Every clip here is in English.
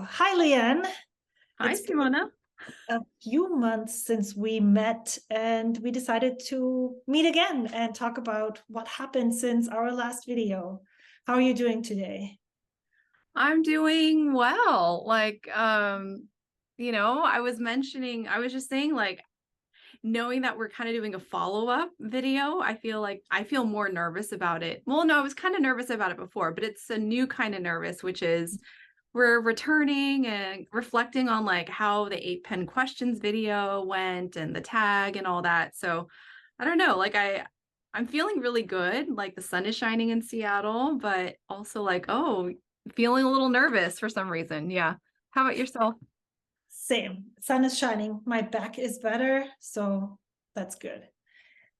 Hi, Leanne. Hi, It's been Simona. a few months since we met, and we decided to meet again and talk about what happened since our last video. How are you doing today? I'm doing well. I was just saying, knowing that we're kind of doing a follow-up video, I feel more nervous about it. Well, no, I was kind of nervous about it before, but it's a new kind of nervous, which is we're returning and reflecting on like how the 8 pen questions video went and the tag and all that. So I don't know, I'm feeling really good. Like the sun is shining in Seattle, but also feeling a little nervous for some reason. Yeah. How about yourself? Same. Sun is shining. My back is better, so that's good.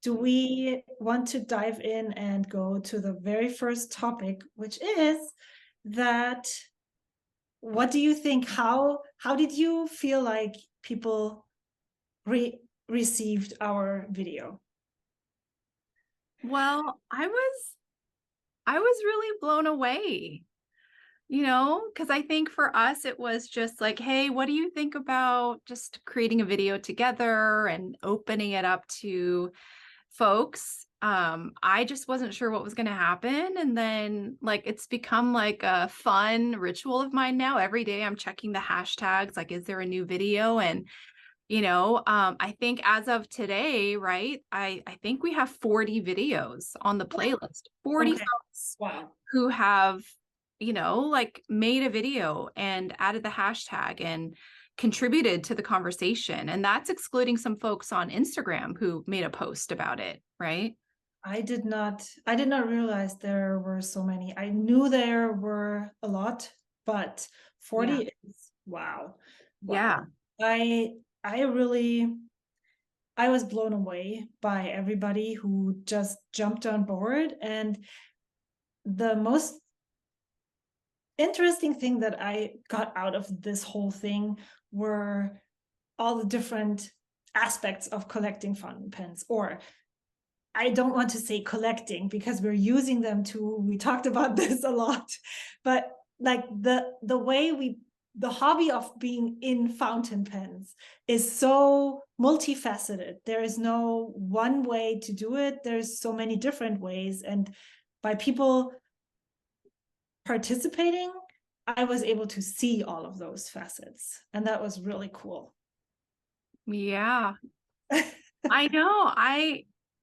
Do we want to dive in and go to the very first topic, which is that what do you think? How did you feel like people received our video? Well, I was really blown away, because I think for us it was just like, hey, what do you think about just creating a video together and opening it up to folks? I just wasn't sure what was going to happen. And then it's become like a fun ritual of mine now. Every day I'm checking the hashtags, like, is there a new video? And I think as of today, right, I think we have 40 videos on the playlist, 40 Okay. folks Wow. who have, made a video and added the hashtag and contributed to the conversation. And that's excluding some folks on Instagram who made a post about it, right? I did not realize there were so many. I knew there were a lot, but Yeah. 40 is wow. Wow. Yeah. I I really I was blown away by everybody who just jumped on board. And the most interesting thing that I got out of this whole thing were all the different aspects of collecting fountain pens, or I don't want to say collecting because we're using them to, we talked about this a lot, but like the way the hobby of being in fountain pens is so multifaceted. There is no one way to do it. There's so many different ways. And by people participating, I was able to see all of those facets. And that was really cool. Yeah. I know.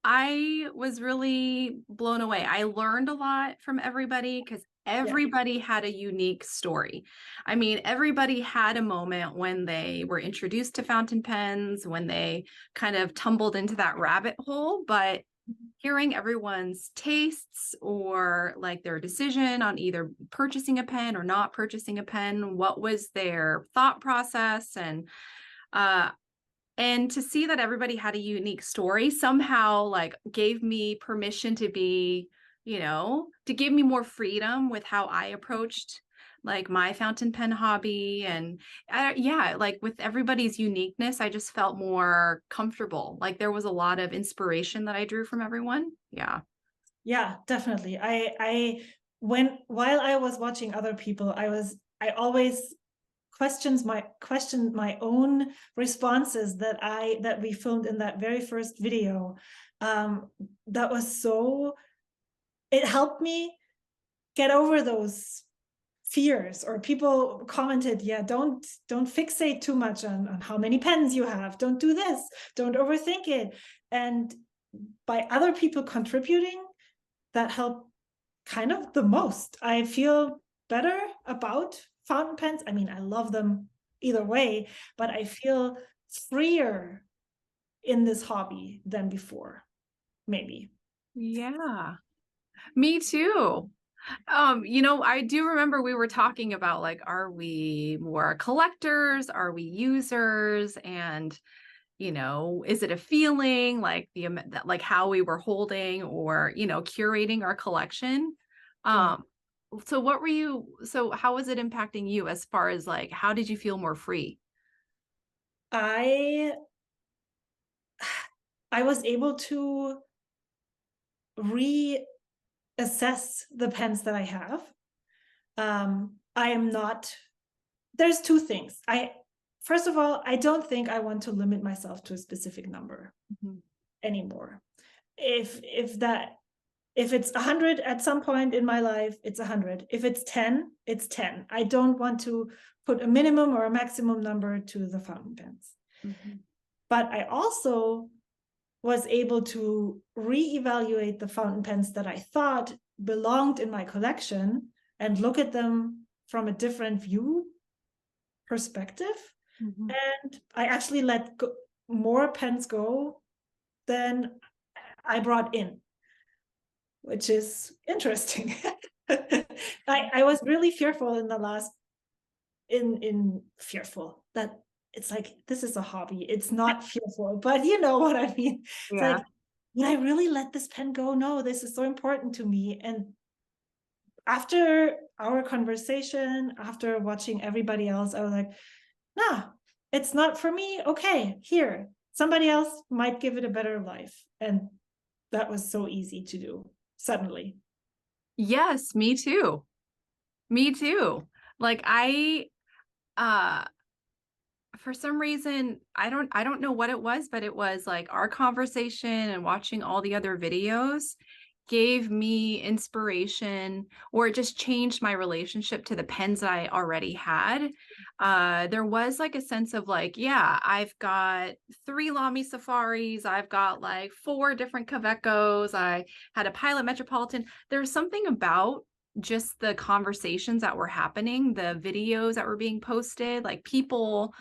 I was really blown away. I learned a lot from everybody because Yeah. everybody had a unique story. I mean, everybody had a moment when they were introduced to fountain pens, when they kind of tumbled into that rabbit hole, but hearing everyone's tastes or like their decision on either purchasing a pen or not purchasing a pen, what was their thought process, uh and to see that everybody had a unique story somehow like gave me permission to be, to give me more freedom with how I approached like my fountain pen hobby. And yeah, like with everybody's uniqueness, I just felt more comfortable. Like there was a lot of inspiration that I drew from everyone. Yeah. Yeah, definitely. While I was watching other people, I always questioned my own responses that we filmed in that very first video. Um, that was so, it helped me get over those fears. Or people commented, yeah, don't fixate too much on how many pens you have. Don't do this. Don't overthink it. And by other people contributing, that helped kind of the most. I feel better about fountain pens. I mean, I love them either way, but I feel freer in this hobby than before, maybe. Yeah. Me too. I do remember we were talking about like, are we more collectors? Are we users? And, is it a feeling like like how we were holding or, curating our collection? Yeah. Um, so how was it impacting you as far as like, how did you feel more free? I I was able to reassess the pens that I have. I am not there's two things. First of all, I don't think I want to limit myself to a specific number anymore. If it's 100 at some point in my life, it's 100. If it's 10, it's 10. I don't want to put a minimum or a maximum number to the fountain pens. But I also was able to reevaluate the fountain pens that I thought belonged in my collection and look at them from a different view perspective. And I actually let more pens go than I brought in, which is interesting. I was really fearful in the last, fearful that it's like, this is a hobby. It's not fearful, but you know what I mean? It's like, would I really let this pen go? No, this is so important to me. And after our conversation, after watching everybody else, I was like, nah, it's not for me. Okay, here, somebody else might give it a better life. And that was so easy to do suddenly. Yes, me too. Me too. Like for some reason, I don't know what it was, but it was like our conversation and watching all the other videos gave me inspiration, or it just changed my relationship to the pens that I already had. There was like a sense of like, yeah, I've got 3 Lamy Safaris, I've got like 4 different Kavekos, I had a Pilot Metropolitan. There's something about just the conversations that were happening, the videos that were being posted, like people,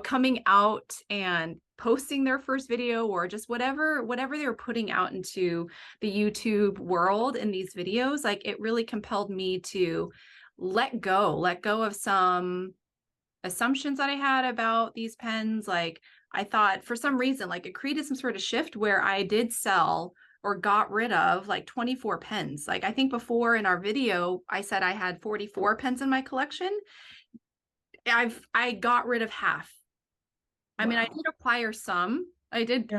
coming out and posting their first video, or just whatever they were putting out into the YouTube world in these videos. Like, it really compelled me to let go of some assumptions that I had about these pens. Like, I thought for some reason, like, it created some sort of shift where I did sell or got rid of like 24 pens. Like, I think before in our video, I said I had 44 pens in my collection. I got rid of half. I mean, I did acquire some. I did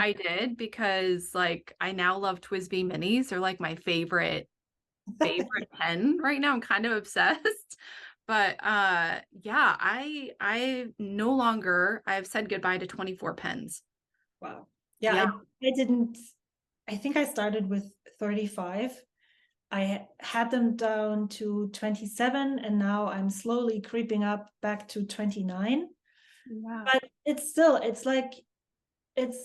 because like I now love TWSBI minis. They're like my favorite pen right now. I'm kind of obsessed. But yeah, I've said goodbye to 24 pens. Wow. Yeah. I think I started with 35. I had them down to 27, and now I'm slowly creeping up back to 29. Wow. But it's like, if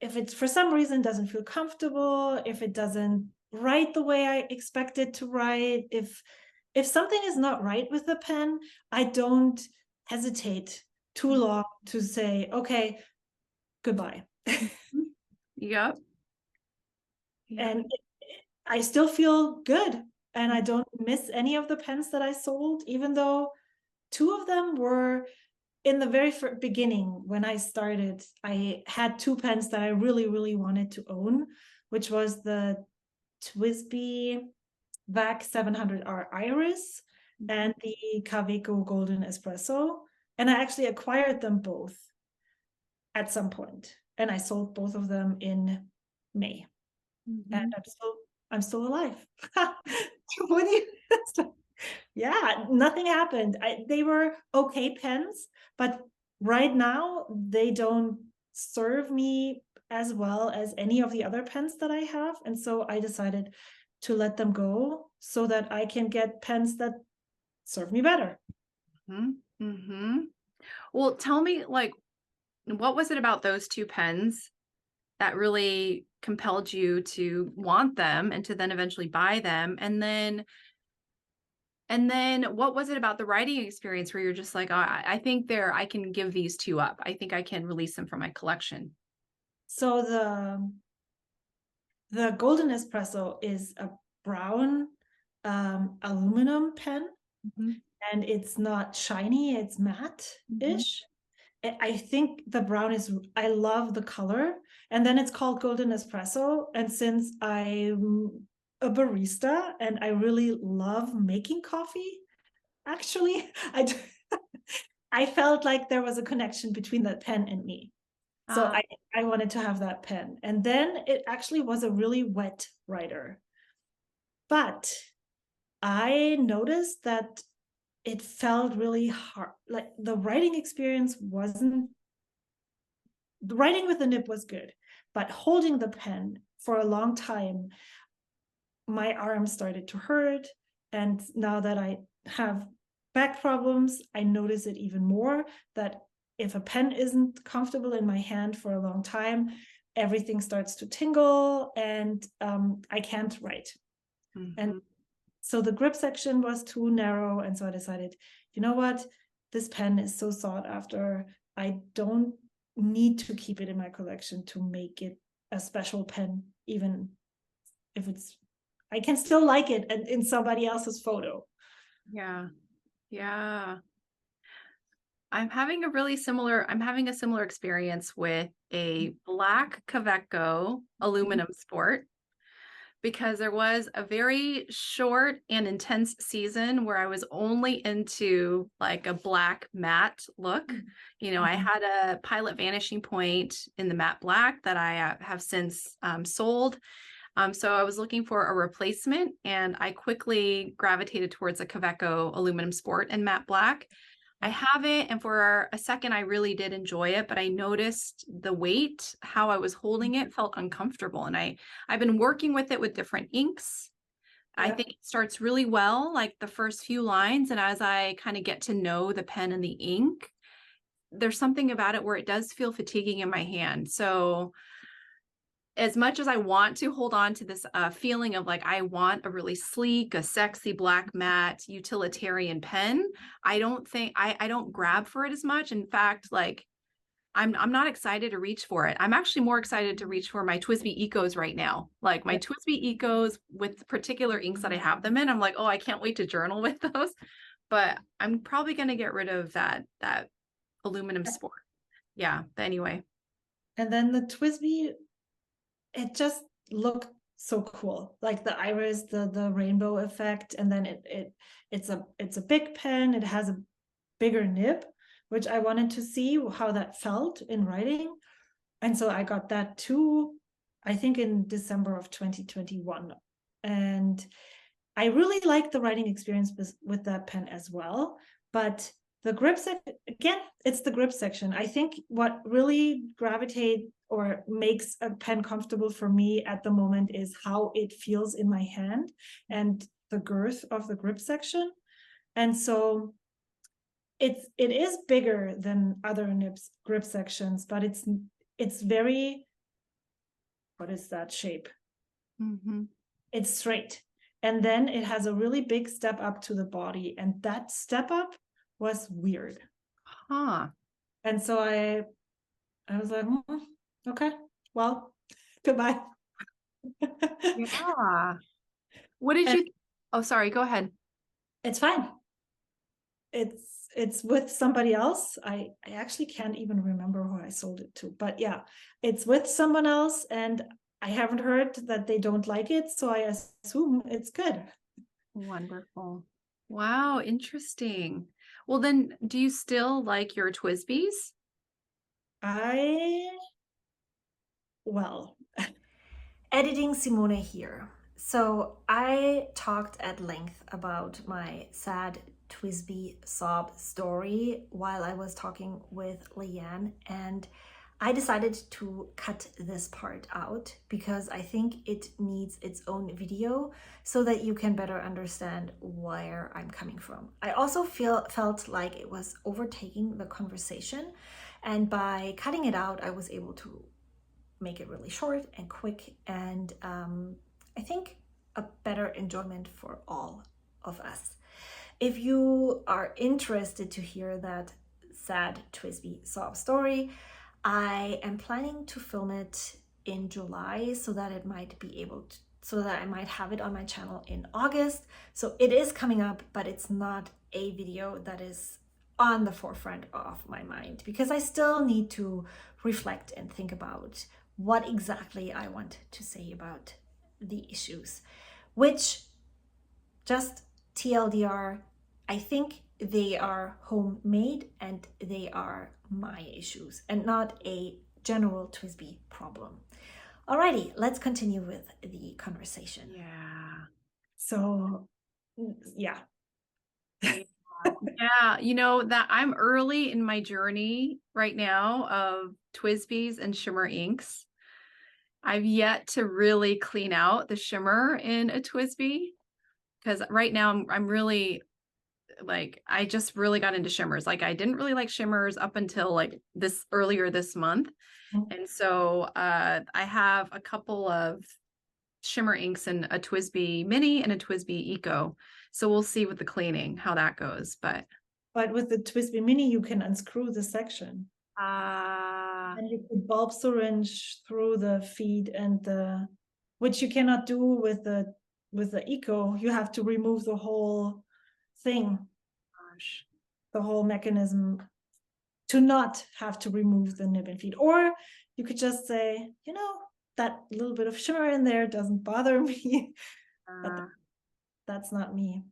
it's for some reason doesn't feel comfortable, if it doesn't write the way I expect it to write, if something is not right with the pen, I don't hesitate too long to say, okay, goodbye. Yep. And I still feel good, and I don't miss any of the pens that I sold, even though 2 of them were in the very beginning. When I started, I had 2 pens that I really, really wanted to own, which was the TWSBI VAC 700R Iris and the Kaweco Golden Espresso. And I actually acquired them both at some point, and I sold both of them in May. And I'm still alive. What do you? Yeah, nothing happened. They were okay pens, but right now they don't serve me as well as any of the other pens that I have. And so I decided to let them go so that I can get pens that serve me better. Well, tell me, like, what was it about those 2 pens that really compelled you to want them and to then eventually buy them? And then what was it about the writing experience where you're just like, oh, I think I can give these 2 up. I think I can release them from my collection. So the Golden Espresso is a brown aluminum pen, and it's not shiny, it's matte-ish. I think the brown I love the color. And then it's called Golden Espresso. And since I'm a barista and I really love making coffee, actually, I felt like there was a connection between that pen and me. So I wanted to have that pen. And then it actually was a really wet writer. But I noticed that it felt really hard. Like the writing experience wasn't, the writing with the nib was good, but holding the pen for a long time, my arm started to hurt. And now that I have back problems, I notice it even more, that if a pen isn't comfortable in my hand for a long time, everything starts to tingle, and I can't write. And Mhm. so the grip section was too narrow. And so I decided, you know what? This pen is so sought after. I don't need to keep it in my collection to make it a special pen, even if it's, I can still like it in somebody else's photo. Yeah. Yeah. I'm having a similar experience with a black Kaweco aluminum sport, because there was a very short and intense season where I was only into like a black matte look. You know, I had a Pilot Vanishing Point in the matte black that I have since sold. So I was looking for a replacement, and I quickly gravitated towards a Kaweco aluminum sport in matte black. I have it, and for a second, I really did enjoy it, but I noticed the weight, how I was holding it felt uncomfortable. And I've been working with it with different inks. I Yeah. think it starts really well, like the first few lines. And as I kind of get to know the pen and the ink, there's something about it where it does feel fatiguing in my hand. So as much as I want to hold on to this feeling of like, I want a really sleek, a sexy black matte utilitarian pen, I don't grab for it as much. In fact, like I'm not excited to reach for it. I'm actually more excited to reach for my TWSBI Ecos right now. Like my Yeah. TWSBI Ecos with particular inks that I have them in. I'm like, oh, I can't wait to journal with those. But I'm probably going to get rid of that aluminum sport. Yeah. But anyway. And then the TWSBI, it just looked so cool, like the iris, the rainbow effect. And then it's a big pen, it has a bigger nib, which I wanted to see how that felt in writing. And so I got that too, I think in December of 2021. And I really like the writing experience with that pen as well. But the grip section, again, it's the grip section. I think what really gravitate or makes a pen comfortable for me at the moment is how it feels in my hand and the girth of the grip section. And so it is bigger than other nibs grip sections, but it's very, what is that shape? Mm-hmm. It's straight. And then it has a really big step up to the body. And that step up was weird. Huh. And so I was like, okay, well, goodbye. Yeah. What did And you? Oh, sorry. Go ahead. it's fine. It's with somebody else. I actually can't even remember who I sold it to, but yeah, it's with someone else, and I haven't heard that they don't like it, so I assume it's good. Wonderful. Wow, interesting. Well, then, do you still like your TWSBIs? I well, editing Simone here. So I talked at length about my sad TWSBI sob story while I was talking with Leanne, and I decided to cut this part out because I think it needs its own video so that you can better understand where I'm coming from. I also felt like it was overtaking the conversation, and by cutting it out, I was able to make it really short and quick, and I think a better enjoyment for all of us. If you are interested to hear that sad TWSBI sob story, I am planning to film it in July so that it might be able to, so that I might have it on my channel in August. So it is coming up, but it's not a video that is on the forefront of my mind because I still need to reflect and think about what exactly I want to say about the issues, which, just TLDR, I think they are homemade and they are my issues and not a general TWSBI problem. Alrighty, let's continue with the conversation. Yeah. So, yeah. Yeah, you know that I'm early in my journey right now of TWSBIs and shimmer inks. I've yet to really clean out the shimmer in a TWSBI because right now I'm really like I just really got into shimmers. Like I didn't really like shimmers up until like this earlier this month. And so I have a couple of shimmer inks in a TWSBI Mini and a TWSBI Eco. So we'll see with the cleaning how that goes. But with the TWSBI Mini, you can unscrew the section. Uh, And you could bulb syringe through the feed and the, which you cannot do with the Eco. You have to remove the whole thing, gosh. the whole mechanism to not have to remove the nib and feed. Or you could just say, you know, that little bit of shimmer in there doesn't bother me, but Uh, that's not me.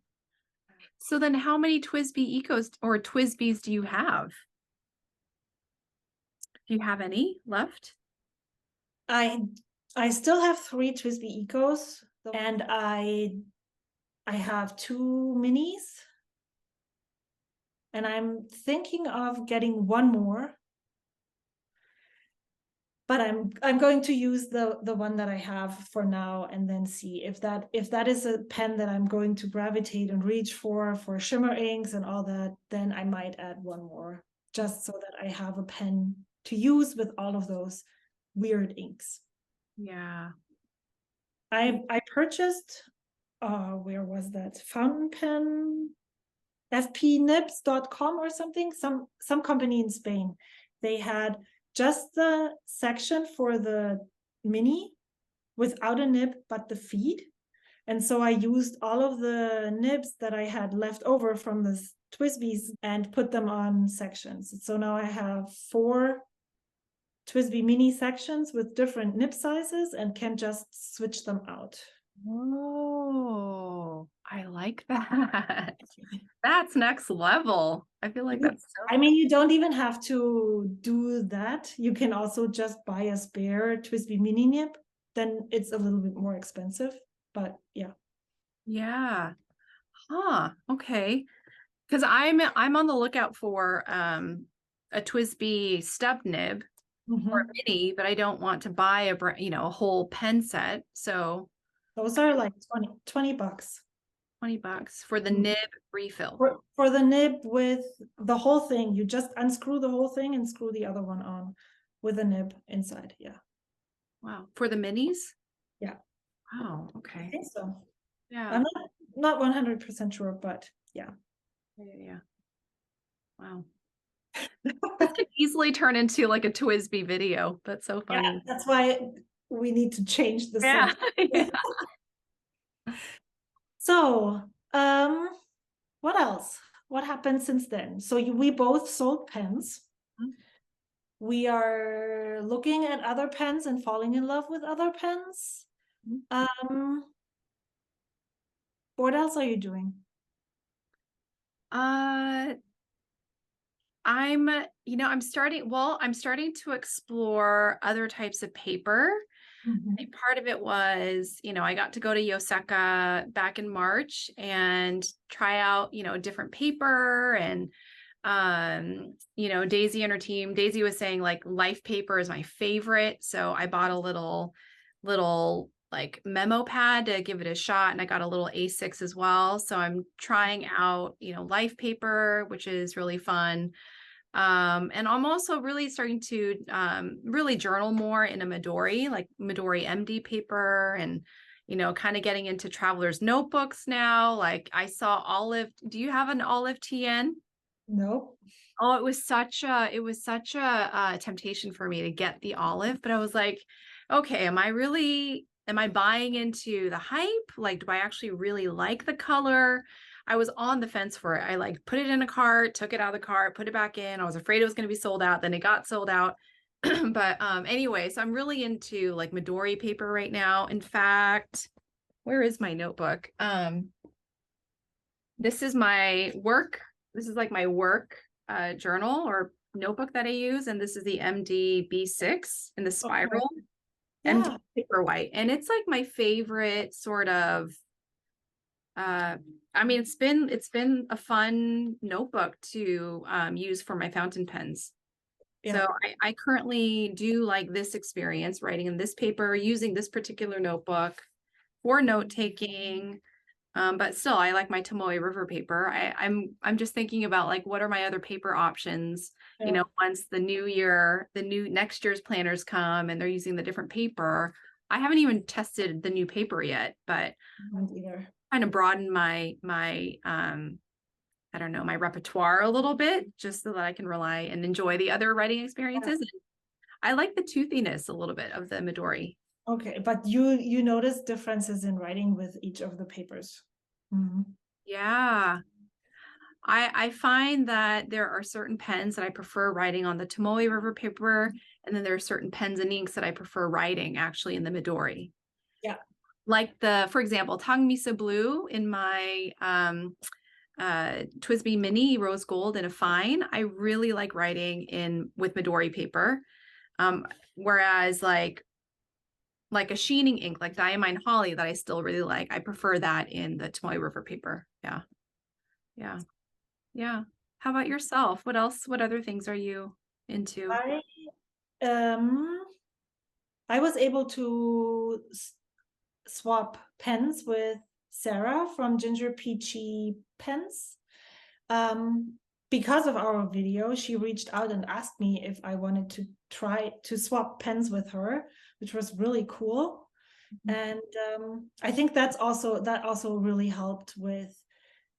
so then how many TWSBI Ecos or TWSBIs do you have? Do you have any left? I still have 3 TWSBI Ecos, and I have 2 minis, and I'm thinking of getting one more. But I'm going to use the one that I have for now, and then see if that is a pen that I'm going to gravitate and reach for shimmer inks and all that. Then I might add one more, just so that I have a pen to use with all of those weird inks. Yeah. I purchased, where was that, fountain pen, fpnibs.com or something, some company in Spain. They had just the section for the mini without a nib, but the feed. And so I used all of the nibs that I had left over from the TWSBIs and put them on sections. So now I have 4 TWSBI mini sections with different nib sizes and can just switch them out. Oh, I like that. That's next level. I feel like that's so I mean, you don't even have to do that. You can also just buy a spare TWSBI mini nib. Then it's a little bit more expensive, but yeah. yeah. Huh. Okay. Because I'm on the lookout for a TWSBI stub nib or a mini, but I don't want to buy a whole pen set. So Those are like 20 bucks. $20 for the Mhm. nib refill. For the nib with the whole thing, you just unscrew the whole thing and screw the other one on with a nib inside. Yeah. Wow. For the minis? Yeah. Wow. I Okay. think so. Yeah. I'm not 100% sure, but yeah. Yeah. Wow. This could easily turn into like a TWSBI video. That's so Yeah, funny. that's why we need to change the Yeah. subject. So, what else? What happened since then? So we both sold pens. We are looking at other pens and falling in love with other pens. What else are you doing? Uh, I'm starting to explore other types of paper. I think part of it was, I got to go to Yoseka back in March and try out, different paper and Daisy and her team. Daisy was saying like life paper is my favorite. So I bought a little like memo pad to give it a shot. And I got a little A6 as well. So I'm trying out, life paper, which is really fun. And I'm also really starting to really journal more in a Midori, like Midori MD paper, and kind of getting into traveler's notebooks now. Like I saw Olive. Do you have an Olive TN? Nope. Oh, it was such a temptation for me to get the Olive, but I was like, okay, am I buying into the hype? Like, do I actually really like the color? I was on the fence for it. I like put it in a cart, took it out of the cart, put it back in. I was afraid it was going to be sold out. Then it got sold out. But anyway, so I'm really into like Midori paper right now. In fact, where is my notebook? This is my work. This is like my work journal or notebook that I use. And this is the MD B6 in the spiral. Yeah. MD Paperwhite. And it's like my favorite sort of I mean, it's been a fun notebook to use for my fountain pens. Yeah. So I currently do like this experience, writing in this paper, using this particular notebook for note taking. But still, I like my Tomoe River paper. I'm just thinking about like, what are my other paper options? You Yeah. know, once the new year, the new next year's planners come and they're using the different paper. I haven't even tested the new paper yet, but Either. kind of broaden I don't know, my repertoire a little bit, just so that I can rely and enjoy the other writing experiences. And I like the toothiness a little bit of the Midori. Okay, but you notice differences in writing with each of the papers. Mhm. Yeah. I find that there are certain pens that I prefer writing on the Tomoe River paper, and then there are certain pens and inks that I prefer writing actually in the Midori. Yeah. Like for example, Tang Misa Blue in my TWSBI Mini Rose Gold in a fine. I really like writing in with Midori paper. Whereas like a sheening ink, like Diamine Holly that I still really like, I prefer that in the Tomoe River paper. Yeah. Yeah. Yeah. How about yourself? What else? What other things are you into? Um I was able to swap pens with Sarah from Ginger Peachy Pens. Um, because of our video, she reached out and asked me if I wanted to try to swap pens with her, which was really cool. And I think that also really helped with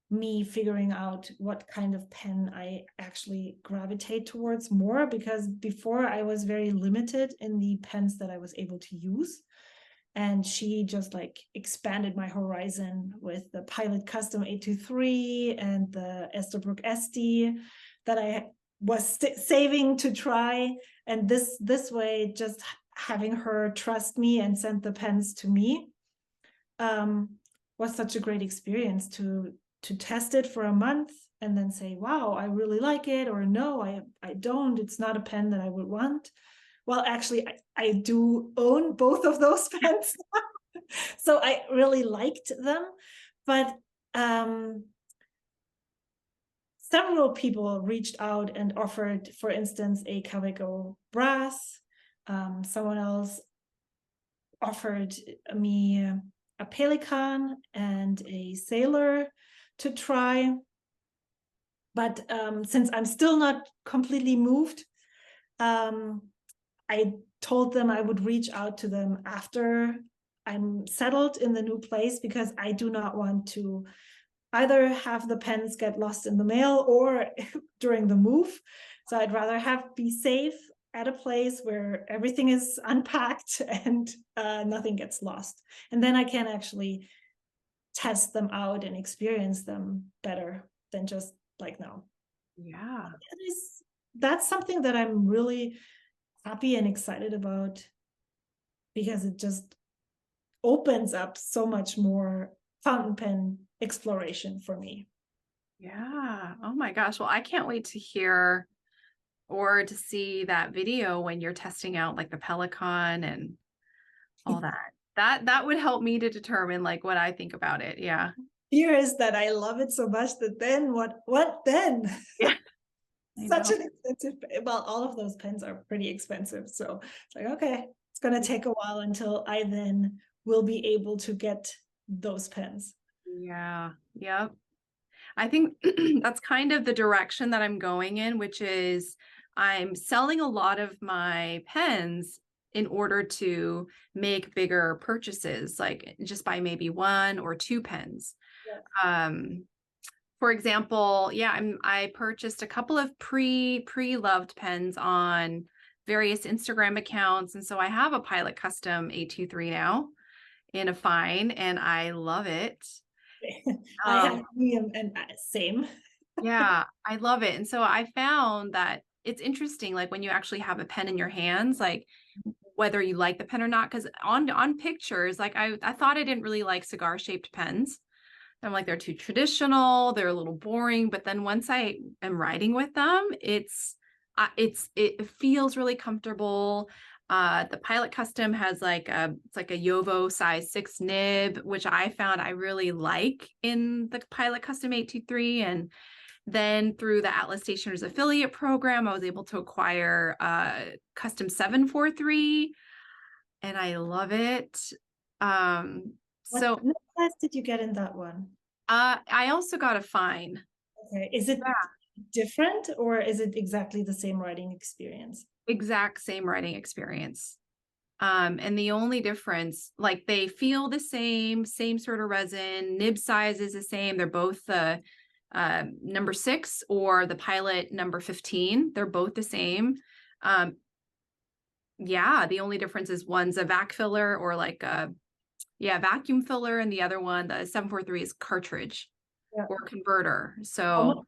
me figuring out what kind of pen I actually gravitate towards more, because before I was very limited in the pens that I was able to use. And she just like expanded my horizon with the Pilot Custom 823 and the Esterbrook SD that I was saving to try. And this way, just having her trust me and send the pens to me was such a great experience to test it for a month and then say, wow, I really like it, or no, I don't, it's not a pen that I would want. Well, actually, I do own both of those pens. So I really liked them. But several people reached out and offered, for instance, a Kaweco brass. Someone else offered me a Pelican and a Sailor to try. But since I'm still not completely moved, I told them I would reach out to them after I'm settled in the new place, because I do not want to either have the pens get lost in the mail or during the move. So I'd rather be safe at a place where everything is unpacked and nothing gets lost. And then I can actually test them out and experience them better than just like now. Yeah. That's something that I'm really happy and excited about, because it just opens up so much more fountain pen exploration for me. Yeah. Oh my gosh. Well, I can't wait to hear or to see that video when you're testing out like the Pelican and all that. That would help me to determine like what I think about it. Yeah. Here is that I love it so much that then what then? Yeah. I Such know. an expensive, well, all of those pens are pretty expensive. So it's like, okay, it's gonna take a while until I then will be able to get those pens. Yeah. Yep. I think that's kind of the direction that I'm going in, which is I'm selling a lot of my pens in order to make bigger purchases, like just buy maybe 1 or 2 pens. Yeah. For example, yeah, I purchased a couple of pre-loved pens on various Instagram accounts. And so I have a Pilot Custom 823 now in a fine, and I love it. I have medium and same. Yeah, I love it. And so I found that it's interesting, like when you actually have a pen in your hands, like whether you like the pen or not, because on pictures, like I thought I didn't really like cigar shaped pens. I'm like, they're too traditional, they're a little boring. But then once I am writing with them, it feels really comfortable. The Pilot Custom has like it's like a Yovo size 6 nib, which I found I really like in the Pilot Custom 823. And then through the Atlas Stationers affiliate program, I was able to acquire Custom 743, and I love it. So What class did you get in that one? I also got a fine. Okay, is it different or is it exactly the same writing experience? Exact same writing experience. And the only difference, like they feel the same sort of resin, nib size is the same. They're both the number 6 or the Pilot number 15. They're both the same. Yeah, the only difference is one's a vac filler or like a vacuum filler, and the other one, the 743, is cartridge or converter. So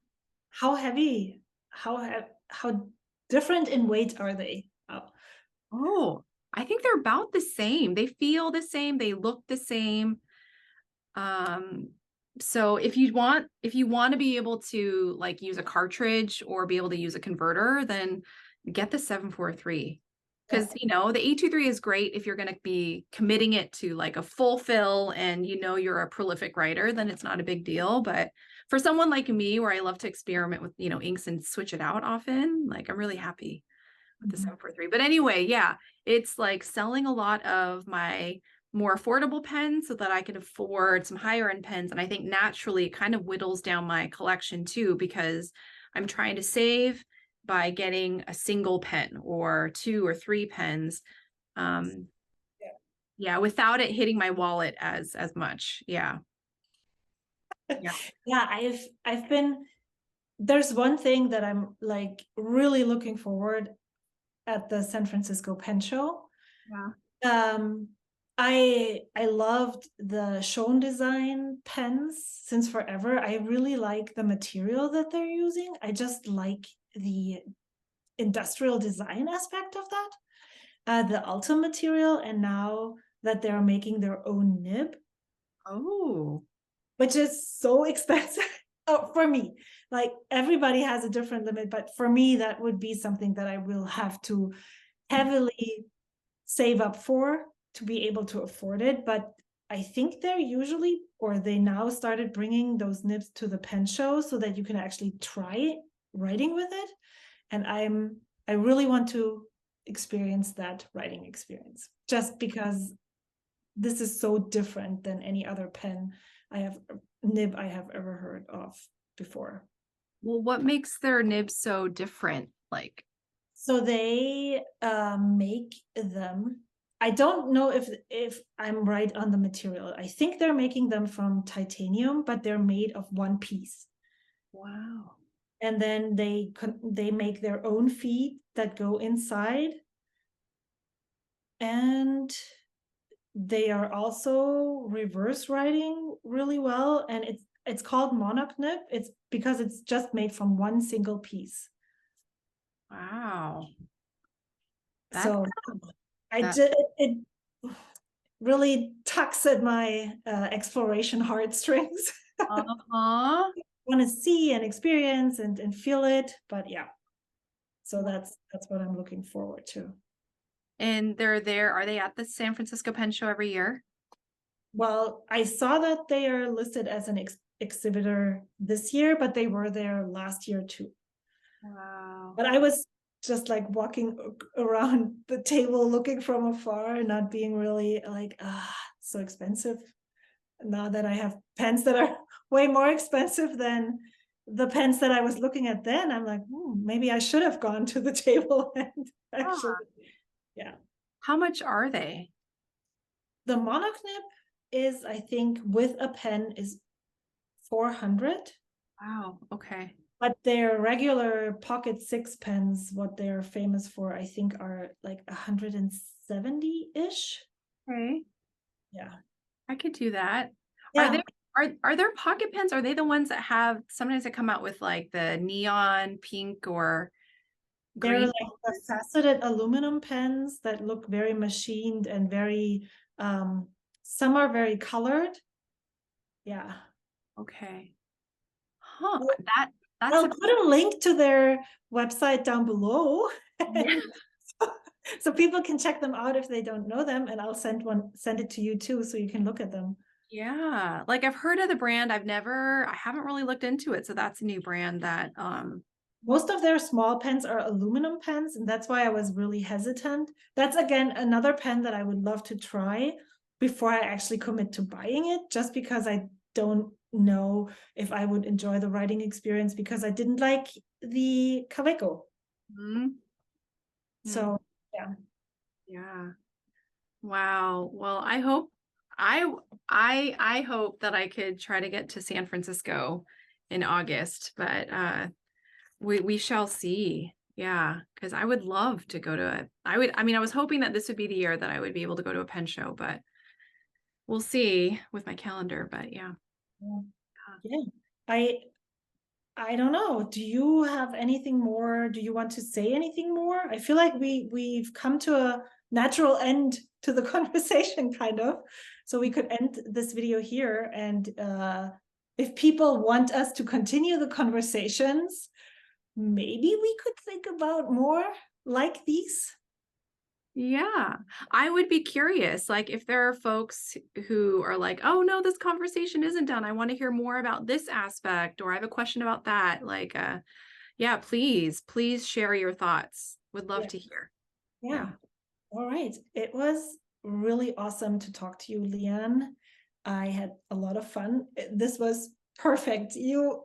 how heavy, how different in weight are they? Oh, I think they're about the same. They feel the same. They look the same. So if you want to be able to like use a cartridge or be able to use a converter, then get the 743. Because the 823 is great if you're going to be committing it to like a full fill and you're a prolific writer, then it's not a big deal. But for someone like me, where I love to experiment with inks and switch it out often, like I'm really happy with the 743. But anyway, yeah, it's like selling a lot of my more affordable pens so that I can afford some higher end pens. And I think naturally it kind of whittles down my collection too, because I'm trying to save by getting a single pen or 2 or 3 pens. Yeah, without it hitting my wallet as much. Yeah. Yeah, I've been, there's one thing that I'm like really looking forward at the San Francisco Pen Show. Yeah. I loved the Schoen design pens since forever. I really like the material that they're using. I just like the industrial design aspect of that, the Ulta material, and now that they're making their own nib. Oh, which is so expensive. Oh, for me, like everybody has a different limit, but for me, that would be something that I will have to heavily save up for to be able to afford it. But I think they're usually, or they now started bringing those nibs to the pen show so that you can actually try writing with it. And I really want to experience that writing experience just because this is so different than any other pen nib I have ever heard of before. Well, what makes their nib so different? Like, so they make them. I don't know if I'm right on the material. I think they're making them from titanium, but they're made of one piece. wow. And then they make their own feet that go inside. And they are also reverse writing really well, and it's called monarch nib. It's because it's just made from one single piece. Wow. So it really tugs at my exploration heartstrings. Want to see and experience and feel it, but yeah. So that's what I'm looking forward to. And they're there. Are they at the San Francisco Pen Show every year? Well, I saw that they are listed as an exhibitor this year, but they were there last year too. Wow. But I was just like walking around the table looking from afar and not being really like, so expensive. Now that I have pens that are way more expensive than the pens that I was looking at then, I'm like, maybe I should have gone to the table and actually, yeah. How much are they? The monarch nib is, I think, with a pen is 400. Wow. Okay. But their regular pocket 6 pens, what they're famous for, I think, are like 170-ish. Okay. Yeah. I could do that. Yeah. Are there pocket pens? Are they the ones that have sometimes they come out with like the neon pink or green? They're like the faceted aluminum pens that look very machined and very some are very colored. Yeah. Okay. Huh. I'll put a link to their website down below. So people can check them out if they don't know them, and I'll send it to you too, so you can look at them. Yeah, like I've heard of the brand. I haven't really looked into it. So that's a new brand that Most of their small pens are aluminum pens, and that's why I was really hesitant. That's again another pen that I would love to try before I actually commit to buying it, just because I don't know if I would enjoy the writing experience because I didn't like the Kaweco. mhm, mhm, So yeah. yeah. Wow. Well, I hope that I could try to get to San Francisco in August, but we shall see. Yeah, because I would love to go to I mean, I was hoping that this would be the year that I would be able to go to a pen show, but we'll see with my calendar. But yeah. Yeah. Yeah. I I don't know. Do you have anything more? Do you want to say anything more? I feel like we've come to a natural end to the conversation, kind of. So we could end this video here. And if people want us to continue the conversations, maybe we could think about more like these. Yeah, I would be curious, like if there are folks who are like, "Oh no, this conversation isn't done. I want to hear more about this aspect," or "I have a question about that." Like, yeah, please share your thoughts. Would love Yeah. to hear. Yeah. Yeah. All right. It was really awesome to talk to you, Leanne. I had a lot of fun. This was perfect. You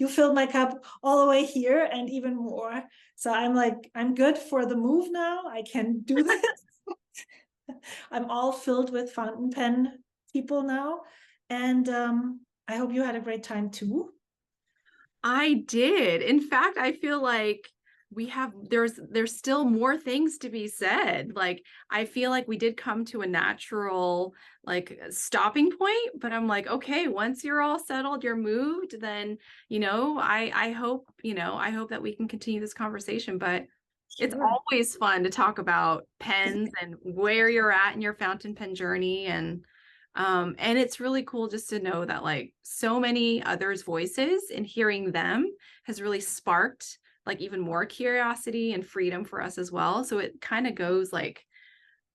filled my cup all the way here and even more. So I'm like, I'm good for the move now. I can do this. I'm all filled with fountain pen people now. And I hope you had a great time too. I did. In fact, I feel like there's still more things to be said. Like I feel like we did come to a natural like stopping point, but I'm like, okay, once you're all settled, you're moved, then, I hope, I hope that we can continue this conversation, but it's Sure. always fun to talk about pens and where you're at in your fountain pen journey and it's really cool just to know that like so many others' voices and hearing them has really sparked like even more curiosity and freedom for us as well. So it kind of goes like,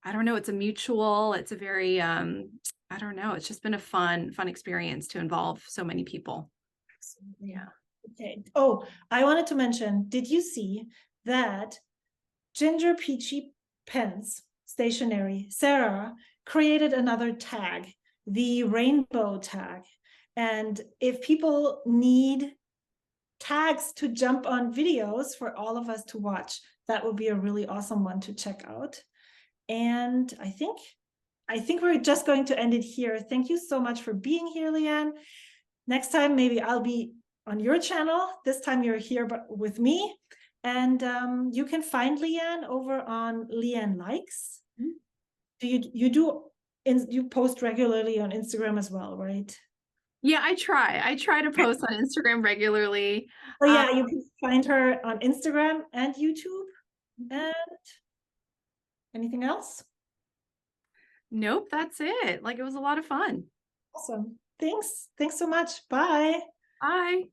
I don't know, it's a very I don't know, it's just been a fun experience to involve so many people. Absolutely. Yeah. Okay. Oh, I wanted to mention, did you see that Ginger Peachy Pens Stationery, Sarah, created another tag, the rainbow tag. And if people need tags to jump on videos for all of us to watch, that would be a really awesome one to check out. And I think we're just going to end it here. Thank you so much for being here, Leanne. Next time, maybe I'll be on your channel. This time you're here, but with me. And you can find Leanne over on Leanne Likes. Mhm. Do you post regularly on Instagram as well, right? Yeah, I try to post on Instagram regularly. So um, yeah, you can find her on Instagram and YouTube. And anything else? nope, that's it. Like it was a lot of fun. Awesome. Thanks. Thanks so much. Bye. Bye.